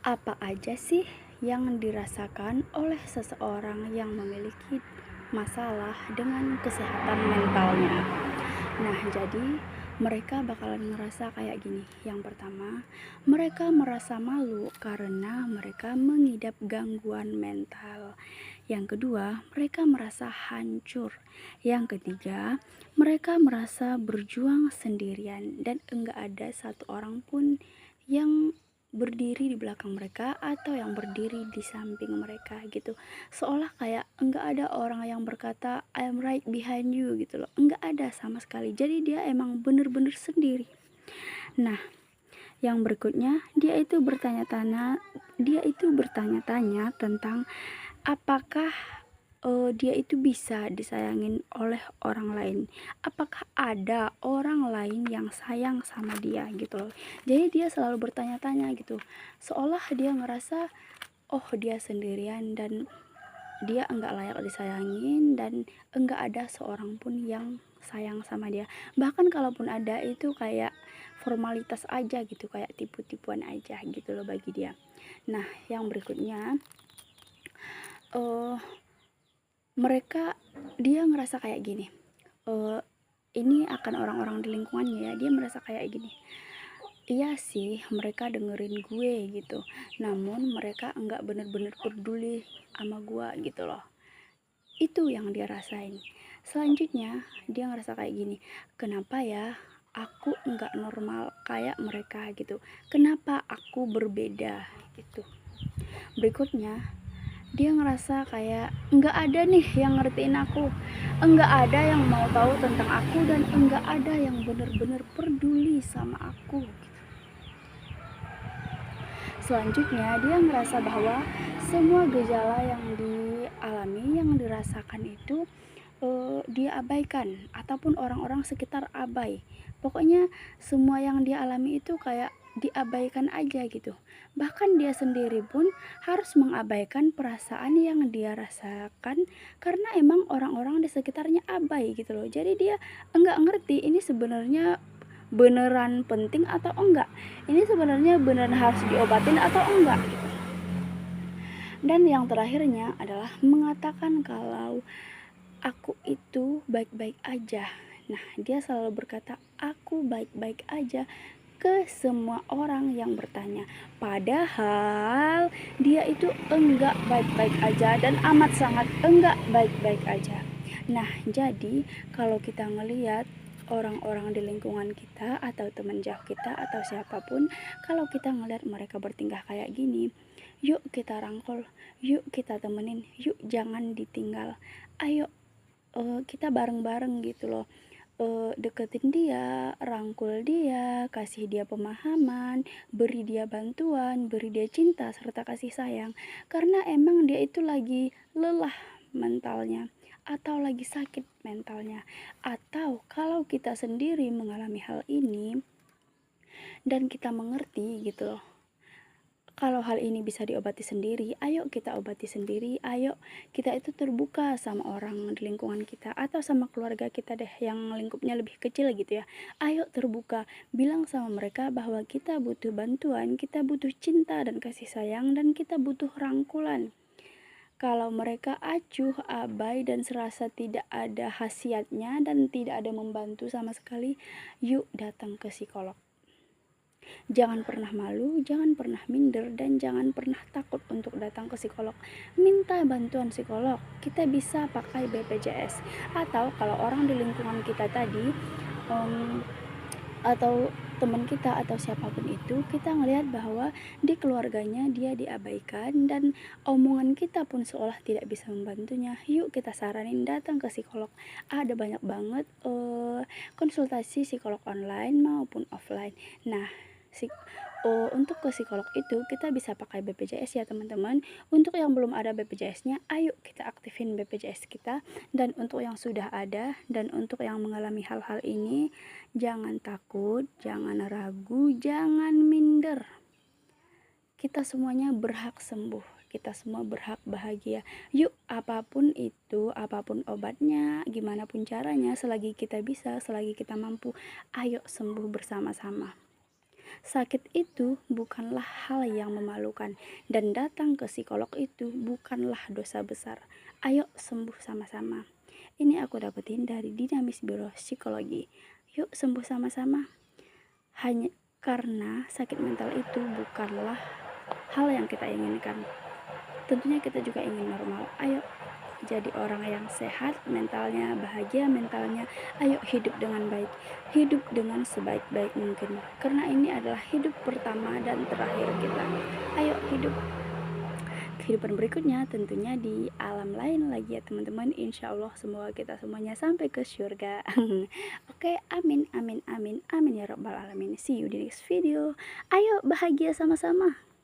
Apa aja sih yang dirasakan oleh seseorang yang memiliki masalah dengan kesehatan mentalnya? Nah, jadi mereka bakalan ngerasa kayak gini. Yang pertama, mereka merasa malu karena mereka mengidap gangguan mental. Yang kedua, mereka merasa hancur. Yang ketiga, mereka merasa berjuang sendirian dan enggak ada satu orang pun yang berdiri di belakang mereka atau yang berdiri di samping mereka gitu. Seolah kayak enggak ada orang yang berkata I'm right behind you gitu loh. Enggak ada sama sekali. Jadi dia emang bener-bener sendiri. Nah, yang berikutnya dia itu bertanya-tanya tentang apakah dia itu bisa disayangin oleh orang lain. Apakah ada orang lain yang sayang sama dia gitu loh. Jadi dia selalu bertanya-tanya gitu. Seolah dia ngerasa oh dia sendirian dan dia enggak layak disayangin dan enggak ada seorang pun yang sayang sama dia. Bahkan kalaupun ada itu kayak formalitas aja gitu, kayak tipu-tipuan aja gitu loh bagi dia. Nah, yang berikutnya eh dia ngerasa kayak gini. eh ini akan orang-orang di lingkungannya ya, dia merasa kayak gini. Iya sih, mereka dengerin gue gitu. Namun mereka enggak bener-bener peduli sama gue gitu loh. Itu yang dia rasain. Selanjutnya dia ngerasa kayak gini, kenapa ya aku enggak normal kayak mereka gitu, kenapa aku berbeda gitu. Berikutnya dia ngerasa kayak enggak ada nih yang ngertiin aku, enggak ada yang mau tahu tentang aku, dan enggak ada yang bener-bener peduli sama aku gitu. Selanjutnya dia merasa bahwa semua gejala yang dialami, yang dirasakan itu dia abaikan ataupun orang-orang sekitar abai. Pokoknya semua yang dia alami itu kayak diabaikan aja gitu. Bahkan dia sendiri pun harus mengabaikan perasaan yang dia rasakan karena emang orang-orang di sekitarnya abai gitu loh. Jadi dia enggak ngerti ini sebenarnya beneran penting atau enggak. Ini sebenarnya beneran harus diobatin atau enggak gitu. Dan yang terakhirnya adalah mengatakan kalau aku itu baik-baik aja. Nah, dia selalu berkata aku baik-baik aja ke semua orang yang bertanya. Padahal dia itu enggak baik-baik aja dan amat sangat enggak baik-baik aja. Nah, jadi kalau kita ngelihat orang-orang di lingkungan kita atau teman jauh kita atau siapapun, kalau kita ngelihat mereka bertingkah kayak gini, yuk kita rangkul, yuk kita temenin, yuk jangan ditinggal. Ayo kita bareng-bareng gitu loh. Deketin dia, rangkul dia, kasih dia pemahaman, beri dia bantuan, beri dia cinta serta kasih sayang. Karena emang dia itu lagi lelah mentalnya atau lagi sakit mentalnya. Atau kalau kita sendiri mengalami hal ini dan kita mengerti gitu loh, kalau hal ini bisa diobati sendiri, ayo kita obati sendiri. Ayo kita itu terbuka sama orang di lingkungan kita atau sama keluarga kita deh yang lingkupnya lebih kecil gitu ya. Ayo terbuka, bilang sama mereka bahwa kita butuh bantuan, kita butuh cinta dan kasih sayang, dan kita butuh rangkulan. Kalau mereka acuh, abai, dan serasa tidak ada khasiatnya dan tidak ada membantu sama sekali, yuk datang ke psikolog. Jangan pernah malu, jangan pernah minder, dan jangan pernah takut untuk datang ke psikolog. Minta bantuan psikolog. Kita bisa pakai BPJS. Atau kalau orang di lingkungan kita tadi, um, atau teman kita atau siapapun itu, kita ngelihat bahwa di keluarganya dia diabaikan dan omongan kita pun seolah tidak bisa membantunya, yuk kita saranin datang ke psikolog. Ada banyak banget konsultasi psikolog online maupun offline. Nah, untuk ke psikolog itu kita bisa pakai BPJS ya teman-teman. Untuk yang belum ada BPJS-nya, ayo kita aktifin BPJS kita. Dan untuk yang sudah ada dan untuk yang mengalami hal-hal ini, jangan takut, jangan ragu, jangan minder. Kita semuanya berhak sembuh, kita semua berhak bahagia. Yuk, apapun itu, apapun obatnya, gimana pun caranya, selagi kita bisa, selagi kita mampu, ayo sembuh bersama-sama. Sakit itu bukanlah hal yang memalukan, dan datang ke psikolog itu bukanlah dosa besar. Ayo sembuh sama-sama. Ini aku dapetin dari Dinamis Biro Psikologi. Yuk sembuh sama-sama. Hanya karena sakit mental itu bukanlah hal yang kita inginkan. Tentunya kita juga ingin normal. Ayo jadi orang yang sehat mentalnya, bahagia mentalnya. Ayo hidup dengan baik, hidup dengan sebaik-baik mungkin, karena ini adalah hidup pertama dan terakhir kita. Ayo hidup kehidupan berikutnya tentunya di alam lain lagi ya teman-teman. Insya Allah semoga kita semuanya sampai ke surga. Oke, amin amin amin amin ya rabbal alamin. See you di next video. Ayo bahagia sama-sama.